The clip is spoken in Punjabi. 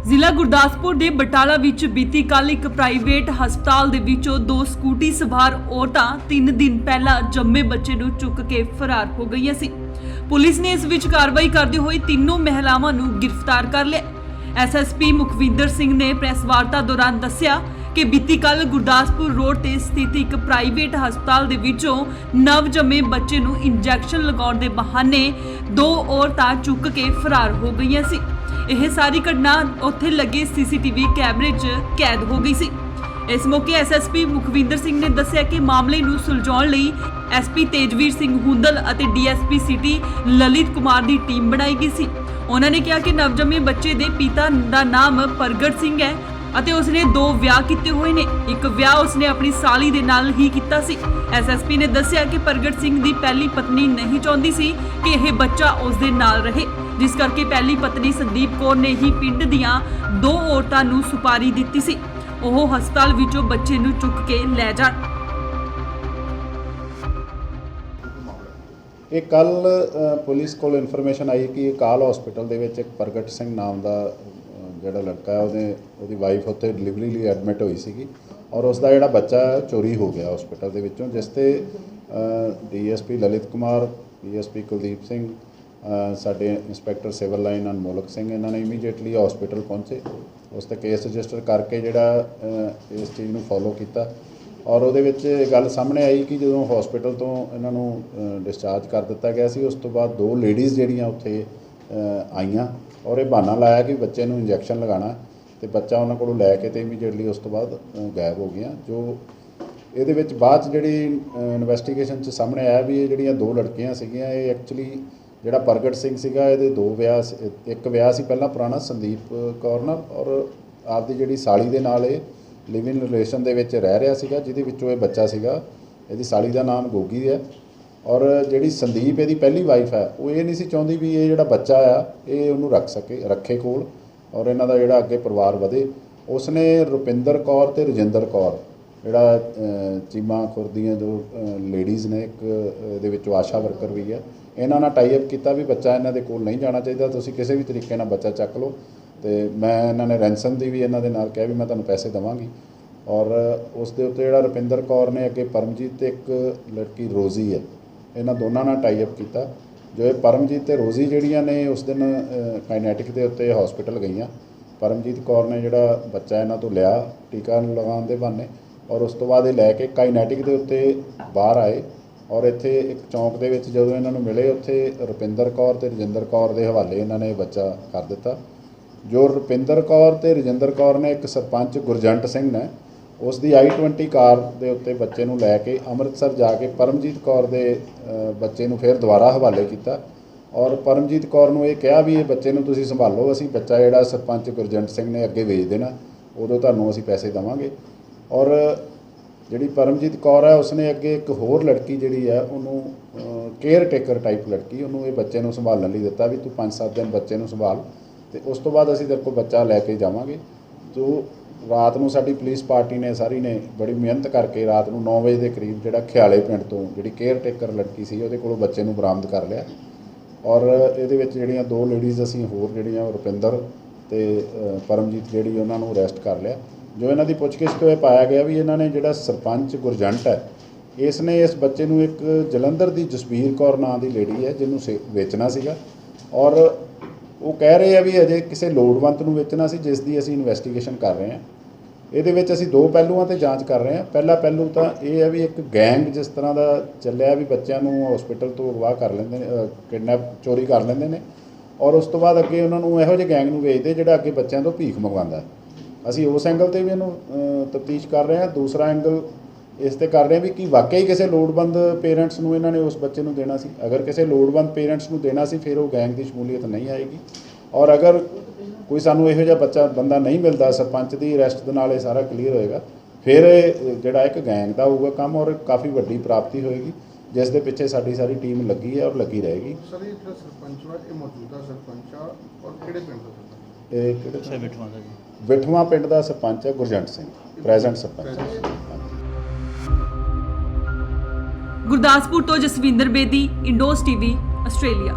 ਜ਼ਿਲ੍ਹਾ ਗੁਰਦਾਸਪੁਰ ਦੇ ਬਟਾਲਾ ਵਿੱਚ ਬੀਤੀ ਕੱਲ ਇੱਕ ਪ੍ਰਾਈਵੇਟ ਹਸਪਤਾਲ ਦੇ ਵਿੱਚੋਂ ਦੋ ਸਕੂਟੀ ਸਵਾਰ ਔਰਤਾਂ 3 ਦਿਨ ਪਹਿਲਾਂ ਜੰਮੇ ਬੱਚੇ ਨੂੰ ਚੁੱਕ ਕੇ ਫਰਾਰ ਹੋ ਗਈਆਂ ਸੀ। ਪੁਲਿਸ ਨੇ ਇਸ ਵਿੱਚ ਕਾਰਵਾਈ ਕਰਦੇ ਹੋਏ ਤਿੰਨੋਂ ਮਹਿਲਾਵਾਂ ਨੂੰ ਗ੍ਰਿਫਤਾਰ ਕਰ ਲਿਆ। ਐਸਐਸਪੀ ਮੁਖਵਿੰਦਰ ਸਿੰਘ ਨੇ ਪ੍ਰੈਸ ਵਾਰਤਾ ਦੌਰਾਨ ਦੱਸਿਆ ਕਿ ਬੀਤੀ ਕੱਲ ਗੁਰਦਾਸਪੁਰ ਰੋਡ ਤੇ ਸਥਿਤ ਇੱਕ ਪ੍ਰਾਈਵੇਟ ਹਸਪਤਾਲ ਦੇ ਵਿੱਚੋਂ ਨਵਜੰਮੇ ਬੱਚੇ ਨੂੰ ਇੰਜੈਕਸ਼ਨ ਲਗਾਉਣ ਦੇ ਬਹਾਨੇ ਦੋ ਔਰਤਾਂ ਚੁੱਕ ਕੇ ਫਰਾਰ ਹੋ ਗਈਆਂ ਸੀ। ਇਹ ਸਾਰੀ ਘਟਨਾ ਉੱਥੇ ਲੱਗੇ ਸੀਸੀਟੀਵੀ ਕੈਮਰੇ 'ਚ ਕੈਦ ਹੋ ਗਈ ਸੀ। ਇਸ ਮੌਕੇ ਐਸਐਸਪੀ ਮੁਖਵਿੰਦਰ ਸਿੰਘ ਨੇ ਦੱਸਿਆ ਕਿ ਮਾਮਲੇ ਨੂੰ ਸੁਲਝਾਉਣ ਲਈ ਐਸਪੀ ਤੇਜਵੀਰ ਸਿੰਘ ਹੁੰਦਲ ਅਤੇ ਡੀਐਸਪੀ ਸਿਟੀ ਲਲਿਤ ਕੁਮਾਰ ਦੀ ਟੀਮ ਬਣਾਈ ਗਈ ਸੀ। ਉਹਨਾਂ ਨੇ ਕਿਹਾ ਕਿ ਨਵਜੰਮੇ ਬੱਚੇ ਦੇ ਪਿਤਾ ਦਾ ਨਾਮ ਪ੍ਰਗਟ ਸਿੰਘ ਹੈ ਅਤੇ ਉਸਨੇ 2 ਵਿਆਹ ਕੀਤੇ ਹੋਏ ਨੇ। ਇੱਕ ਵਿਆਹ ਉਸਨੇ ਆਪਣੀ ਸਾਲੀ ਦੇ ਨਾਲ ਹੀ ਕੀਤਾ ਸੀ। ਐਸਐਸਪੀ ਨੇ ਦੱਸਿਆ ਕਿ ਪ੍ਰਗਟ ਸਿੰਘ ਦੀ ਪਹਿਲੀ ਪਤਨੀ ਨਹੀਂ ਚਾਹੁੰਦੀ ਸੀ ਕਿ ਇਹ ਬੱਚਾ ਉਸ ਦੇ ਨਾਲ ਰਹੇ, ਜਿਸ ਕਰਕੇ ਪਹਿਲੀ ਪਤਨੀ ਸੰਦੀਪ ਕੌਰ ਨੇ ਹੀ ਪਿੰਡ ਦੀਆਂ 2 ਔਰਤਾਂ ਨੂੰ ਸੁਪਾਰੀ ਦਿੱਤੀ ਸੀ ਉਹ ਹਸਪਤਾਲ ਵਿੱਚੋਂ ਬੱਚੇ ਨੂੰ ਚੁੱਕ ਕੇ ਲੈ ਜਾਣ। ਇਹ ਕੱਲ ਪੁਲਿਸ ਕੋਲ ਇਨਫੋਰਮੇਸ਼ਨ ਆਈ ਕਿ ਕਾਲ ਹਸਪੀਟਲ ਦੇ ਵਿੱਚ ਇੱਕ ਪ੍ਰਗਟ ਸਿੰਘ ਨਾਮ ਦਾ ਜਿਹੜਾ ਲੜਕਾ ਹੈ ਉਹਦੀ ਵਾਈਫ ਉੱਥੇ ਡਿਲੀਵਰੀ ਲਈ ਐਡਮਿਟ ਹੋਈ ਸੀਗੀ ਔਰ ਉਸ ਦਾ ਜਿਹੜਾ ਬੱਚਾ ਚੋਰੀ ਹੋ ਗਿਆ ਹਸਪੀਟਲ ਦੇ ਵਿੱਚੋਂ, ਜਿਸ ਤੇ ਡੀਐਸਪੀ ਲਲਿਤ ਕੁਮਾਰ, ਡੀਐਸਪੀ ਕੁਲਦੀਪ ਸਿੰਘ, ਸਾਡੇ ਇੰਸਪੈਕਟਰ ਸਿਵਲ ਲਾਈਨ ਅਨਮੋਲਕ ਸਿੰਘ, ਇਹਨਾਂ ਨੇ ਇਮੀਡੀਏਟਲੀ ਹਸਪੀਟਲ ਪਹੁੰਚੇ। ਉਸ 'ਤੇ ਕੇਸ ਰਜਿਸਟਰ ਕਰਕੇ ਜਿਹੜਾ ਇਸ ਚੀਜ਼ ਨੂੰ ਫੋਲੋ ਕੀਤਾ ਔਰ ਉਹਦੇ ਵਿੱਚ ਇਹ ਗੱਲ ਸਾਹਮਣੇ ਆਈ ਕਿ ਜਦੋਂ ਹਸਪੀਟਲ ਤੋਂ ਇਹਨਾਂ ਨੂੰ ਡਿਸਚਾਰਜ ਕਰ ਦਿੱਤਾ ਗਿਆ ਸੀ, ਉਸ ਤੋਂ ਬਾਅਦ 2 ਲੇਡੀਜ਼ ਜਿਹੜੀਆਂ ਉੱਥੇ ਆਈਆਂ ਔਰ ਇਹ ਬਹਾਨਾ ਲਾਇਆ ਕਿ ਬੱਚੇ ਨੂੰ ਇੰਜੈਕਸ਼ਨ ਲਗਾਉਣਾ, ਤੇ ਬੱਚਾ ਉਹਨਾਂ ਕੋਲੋਂ ਲੈ ਕੇ ਤੇ ਇਮੀਡੀਏਟਲੀ ਉਸ ਤੋਂ ਬਾਅਦ ਗਾਇਬ ਹੋ ਗਈਆਂ। ਜੋ ਇਹਦੇ ਵਿੱਚ ਬਾਅਦ 'ਚ ਜਿਹੜੀ ਇਨਵੈਸਟੀਗੇਸ਼ਨ 'ਚ ਸਾਹਮਣੇ ਆਇਆ ਵੀ ਇਹ ਜਿਹੜੀਆਂ 2 ਲੜਕੀਆਂ ਸੀਗੀਆਂ, ਇਹ ਐਕਚੁਅਲੀ ਜਿਹੜਾ ਪ੍ਰਗਟ ਸਿੰਘ ਸੀਗਾ ਇਹਦੇ 2 ਵਿਆਹ, ਇੱਕ ਵਿਆਹ ਸੀ ਪਹਿਲਾਂ ਪੁਰਾਣਾ ਸੰਦੀਪ ਕੌਰ ਨਾਲ ਔਰ ਆਪਦੀ ਜਿਹੜੀ ਸਾਲੀ ਦੇ ਨਾਲ ਇਹ ਲਿਵਿੰਗ ਰਿਲੇਸ਼ਨ ਦੇ ਵਿੱਚ ਰਹਿ ਰਿਹਾ ਸੀਗਾ, ਜਿਹਦੇ ਵਿੱਚੋਂ ਇਹ ਬੱਚਾ ਸੀਗਾ। ਇਹਦੀ ਸਾਲੀ ਦਾ ਨਾਮ ਗੋਗੀ ਹੈ ਔਰ ਜਿਹੜੀ ਸੰਦੀਪ ਇਹਦੀ ਪਹਿਲੀ ਵਾਈਫ ਹੈ ਉਹ ਇਹ ਨਹੀਂ ਸੀ ਚਾਹੁੰਦੀ ਵੀ ਇਹ ਜਿਹੜਾ ਬੱਚਾ ਆ ਇਹ ਉਹਨੂੰ ਰੱਖੇ ਕੋਲ ਔਰ ਇਹਨਾਂ ਦਾ ਜਿਹੜਾ ਅੱਗੇ ਪਰਿਵਾਰ ਵਧੇ। ਉਸਨੇ ਰੁਪਿੰਦਰ ਕੌਰ ਤੇ ਰਜਿੰਦਰ ਕੌਰ ਜਿਹੜਾ ਚੀਮਾ ਖੁਰਦੀਆਂ ਜੋ ਲੇਡੀਜ਼ ਨੇ, ਇੱਕ ਇਹਦੇ ਵਿੱਚੋਂ ਆਸ਼ਾ ਵਰਕਰ ਵੀ ਹੈ, ਇਹਨਾਂ ਨਾਲ ਟਾਈ ਅਪ ਕੀਤਾ ਵੀ ਬੱਚਾ ਇਹਨਾਂ ਦੇ ਕੋਲ ਨਹੀਂ ਜਾਣਾ ਚਾਹੀਦਾ, ਤੁਸੀਂ ਕਿਸੇ ਵੀ ਤਰੀਕੇ ਨਾਲ ਬੱਚਾ ਚੱਕ ਲਓ। ਤੇ ਮੈਂ ਇਹਨਾਂ ਨੇ ਰੈਂਸਮ ਦੀ ਵੀ ਇਹਨਾਂ ਦੇ ਨਾਲ ਕਿਹਾ ਵੀ ਮੈਂ ਤੁਹਾਨੂੰ ਪੈਸੇ ਦੇਵਾਂਗੀ ਔਰ ਉਸ ਦੇ ਉੱਤੇ ਜਿਹੜਾ ਰੁਪਿੰਦਰ ਕੌਰ ਨੇ ਅੱਗੇ ਪਰਮਜੀਤ ਤੇ ਇੱਕ ਲੜਕੀ ਰੋਜ਼ੀ ਹੈ, ਇਹਨਾਂ ਦੋਨਾਂ ਨਾਲ ਟਾਈ ਅਪ ਕੀਤਾ। ਜੋ ਇਹ ਪਰਮਜੀਤ ਤੇ ਰੋਜ਼ੀ ਜਿਹੜੀਆਂ ਨੇ ਉਸ ਦਿਨ ਕਾਈਨੈਟਿਕ ਦੇ ਉੱਤੇ ਹਸਪੀਟਲ ਗਈਆਂ। ਪਰਮਜੀਤ ਕੌਰ ਨੇ ਜਿਹੜਾ ਬੱਚਾ ਇਹਨਾਂ ਤੋਂ ਲਿਆ ਟੀਕਾ ਲਗਾਉਣ ਦੇ ਬਹਾਨੇ ਔਰ ਉਸ ਤੋਂ ਬਾਅਦ ਇਹ ਲੈ ਕੇ ਕਾਈਨੈਟਿਕ ਦੇ ਉੱਤੇ ਬਾਹਰ ਆਏ ਔਰ ਇੱਥੇ ਇੱਕ ਚੌਂਕ ਦੇ ਵਿੱਚ ਜਦੋਂ ਇਹਨਾਂ ਨੂੰ ਮਿਲੇ ਉੱਥੇ ਰੁਪਿੰਦਰ ਕੌਰ ਤੇ ਰਜਿੰਦਰ ਕੌਰ ਦੇ ਹਵਾਲੇ ਇਹਨਾਂ ਨੇ ਬੱਚਾ ਕਰ ਦਿੱਤਾ। ਜੋ ਰੁਪਿੰਦਰ ਕੌਰ ਤੇ ਰਜਿੰਦਰ ਕੌਰ ਨੇ ਇੱਕ ਸਰਪੰਚ ਗੁਰਜੰਟ ਸਿੰਘ ਨੇ ਉਸ ਦੀ i20 ਕਾਰ ਦੇ ਉੱਤੇ ਬੱਚੇ ਨੂੰ ਲੈ ਕੇ ਅੰਮ੍ਰਿਤਸਰ ਜਾ ਕੇ ਪਰਮਜੀਤ ਕੌਰ ਦੇ ਬੱਚੇ ਨੂੰ ਫਿਰ ਦੁਬਾਰਾ ਹਵਾਲੇ ਕੀਤਾ ਔਰ ਪਰਮਜੀਤ ਕੌਰ ਨੂੰ ਇਹ ਕਿਹਾ ਵੀ ਇਹ ਬੱਚੇ ਨੂੰ ਤੁਸੀਂ ਸੰਭਾਲੋ, ਅਸੀਂ ਬੱਚਾ ਜਿਹੜਾ ਸਰਪੰਚ ਗੁਰਜੰਟ ਸਿੰਘ ਨੇ ਅੱਗੇ ਵੇਚ ਦੇਣਾ, ਉਦੋਂ ਤੁਹਾਨੂੰ ਅਸੀਂ ਪੈਸੇ ਦੇਵਾਂਗੇ। ਔਰ ਜਿਹੜੀ ਪਰਮਜੀਤ ਕੌਰ ਹੈ ਉਸਨੇ ਅੱਗੇ ਇੱਕ ਹੋਰ ਲੜਕੀ ਜਿਹੜੀ ਹੈ ਉਹਨੂੰ ਕੇਅਰ ਟੇਕਰ ਟਾਈਪ ਲੜਕੀ, ਉਹਨੂੰ ਇਹ ਬੱਚੇ ਨੂੰ ਸੰਭਾਲਣ ਲਈ ਦਿੱਤਾ ਵੀ ਤੂੰ 5-7 ਦਿਨ ਬੱਚੇ ਨੂੰ ਸੰਭਾਲ ਤੇ ਉਸ ਤੋਂ ਬਾਅਦ ਅਸੀਂ ਤੇਰੇ ਕੋਲ ਬੱਚਾ ਲੈ ਕੇ ਜਾਵਾਂਗੇ। ਜੋ ਰਾਤ ਨੂੰ ਸਾਡੀ ਪੁਲਿਸ ਪਾਰਟੀ ਨੇ ਸਾਰੀ ਨੇ ਬੜੀ ਮਿਹਨਤ ਕਰਕੇ ਰਾਤ ਨੂੰ 9 ਵਜੇ ਦੇ ਕਰੀਬ ਜਿਹੜਾ ਖਿਆਲੇ ਪਿੰਡ ਤੋਂ ਜਿਹੜੀ ਕੇਅਰ ਟੇਕਰ ਲੜਕੀ ਸੀ ਉਹਦੇ ਕੋਲੋਂ ਬੱਚੇ ਨੂੰ ਬਰਾਮਦ ਕਰ ਲਿਆ ਔਰ ਇਹਦੇ ਵਿੱਚ ਜਿਹੜੀਆਂ 2 ਲੇਡੀਜ਼ ਅਸੀਂ ਹੋਰ ਜਿਹੜੀਆਂ ਰੁਪਿੰਦਰ ਤੇ ਪਰਮਜੀਤ ਜਿਹੜੀ ਉਹਨਾਂ ਨੂੰ ਅਰੈਸਟ ਕਰ ਲਿਆ। ਜੋ ਇਹਨਾਂ ਦੀ ਪੁੱਛਗਿੱਛ ਤੋਂ ਇਹ ਪਾਇਆ ਗਿਆ ਵੀ ਇਹਨਾਂ ਨੇ ਜਿਹੜਾ ਸਰਪੰਚ ਗੁਰਜੰਟ ਹੈ ਇਸ ਨੇ ਇਸ ਬੱਚੇ ਨੂੰ ਇੱਕ ਜਲੰਧਰ ਦੀ ਜਸਬੀਰ ਕੌਰ ਨਾਂ ਦੀ ਲੇਡੀ ਹੈ ਜਿਹਨੂੰ ਵੇਚਣਾ ਸੀਗਾ ਔਰ ਉਹ ਕਹਿ ਰਹੇ ਆ ਵੀ ਅਜੇ ਕਿਸੇ ਲੋੜਵੰਦ ਨੂੰ ਵੇਚਣਾ ਸੀ, ਜਿਸ ਦੀ ਅਸੀਂ ਇਨਵੈਸਟੀਗੇਸ਼ਨ ਕਰ ਰਹੇ ਹਾਂ। ਇਹਦੇ ਵਿੱਚ ਅਸੀਂ 2 ਪਹਿਲੂਆਂ 'ਤੇ ਜਾਂਚ ਕਰ ਰਹੇ ਹਾਂ। ਪਹਿਲਾ ਪਹਿਲੂ ਤਾਂ ਇਹ ਹੈ ਵੀ ਇੱਕ ਗੈਂਗ ਜਿਸ ਤਰ੍ਹਾਂ ਦਾ ਚੱਲਿਆ ਵੀ ਬੱਚਿਆਂ ਨੂੰ ਹਸਪੀਟਲ ਤੋਂ ਅਗਵਾ ਕਰ ਲੈਂਦੇ ਨੇ, ਕਿਡਨੈਪ ਚੋਰੀ ਕਰ ਲੈਂਦੇ ਨੇ ਔਰ ਉਸ ਤੋਂ ਬਾਅਦ ਅੱਗੇ ਉਹਨਾਂ ਨੂੰ ਇਹੋ ਜਿਹੇ ਗੈਂਗ ਨੂੰ ਵੇਚਦੇ ਜਿਹੜਾ ਅੱਗੇ ਬੱਚਿਆਂ ਤੋਂ ਭੀਖ ਮੰਗਵਾਉਂਦਾ। ਅਸੀਂ ਉਸ ਐਂਗਲ 'ਤੇ ਵੀ ਇਹਨੂੰ ਤਫਤੀਸ਼ ਕਰ ਰਹੇ ਹਾਂ। ਦੂਸਰਾ ਐਂਗਲ ਇਸ 'ਤੇ ਕਰ ਰਹੇ ਵੀ ਕਿ ਵਾਕਈ ਕਿਸੇ ਲੋੜਵੰਦ ਪੇਰੈਂਟਸ ਨੂੰ ਇਹਨਾਂ ਨੇ ਉਸ ਬੱਚੇ ਨੂੰ ਦੇਣਾ ਸੀ। ਅਗਰ ਕਿਸੇ ਲੋੜਵੰਦ ਪੇਰੈਂਟਸ ਨੂੰ ਦੇਣਾ ਸੀ ਫਿਰ ਉਹ ਗੈਂਗ ਦੀ ਸ਼ਮੂਲੀਅਤ ਨਹੀਂ ਆਏਗੀ ਔਰ ਅਗਰ ਕੋਈ ਸਾਨੂੰ ਇਹੋ ਜਿਹਾ ਬੰਦਾ ਨਹੀਂ ਮਿਲਦਾ, ਸਰਪੰਚ ਦੀ ਅਰੈਸਟ ਦੇ ਨਾਲ ਇਹ ਸਾਰਾ ਕਲੀਅਰ ਹੋਏਗਾ, ਫਿਰ ਜਿਹੜਾ ਇੱਕ ਗੈਂਗ ਦਾ ਹੋਊਗਾ ਕੰਮ ਔਰ ਕਾਫੀ ਵੱਡੀ ਪ੍ਰਾਪਤੀ ਹੋਏਗੀ, ਜਿਸ ਦੇ ਪਿੱਛੇ ਸਾਡੀ ਸਾਰੀ ਟੀਮ ਲੱਗੀ ਹੈ ਔਰ ਲੱਗੀ ਰਹੇਗੀ। ਸਰ ਇਹ ਜਿਹੜਾ ਸਰਪੰਚ ਵਾ ਇਹ ਮੌਜੂਦਾ ਸਰਪੰਚ ਆ ਔਰ ਕਿਹੜੇ ਪਿੰਡ ਦਾ ਸਰਪੰਚ? ਇਹ ਕਿਹੜੇ ਵਿਠਵਾ ਦਾ ਜੀ? ਵਿਠਵਾ ਪਿੰਡ ਦਾ ਸਰਪੰਚ ਹੈ ਗੁਰਜੰਟ ਸਿੰਘ, ਪ੍ਰੈਜ਼ੈਂਟ ਸਰਪੰਚ। ਗੁਰਦਾਸਪੁਰ ਤੋਂ ਜਸਵਿੰਦਰ ਬੇਦੀ, ਇੰਡੋਸ ਟੀਵੀ, ਆਸਟ੍ਰੇਲੀਆ।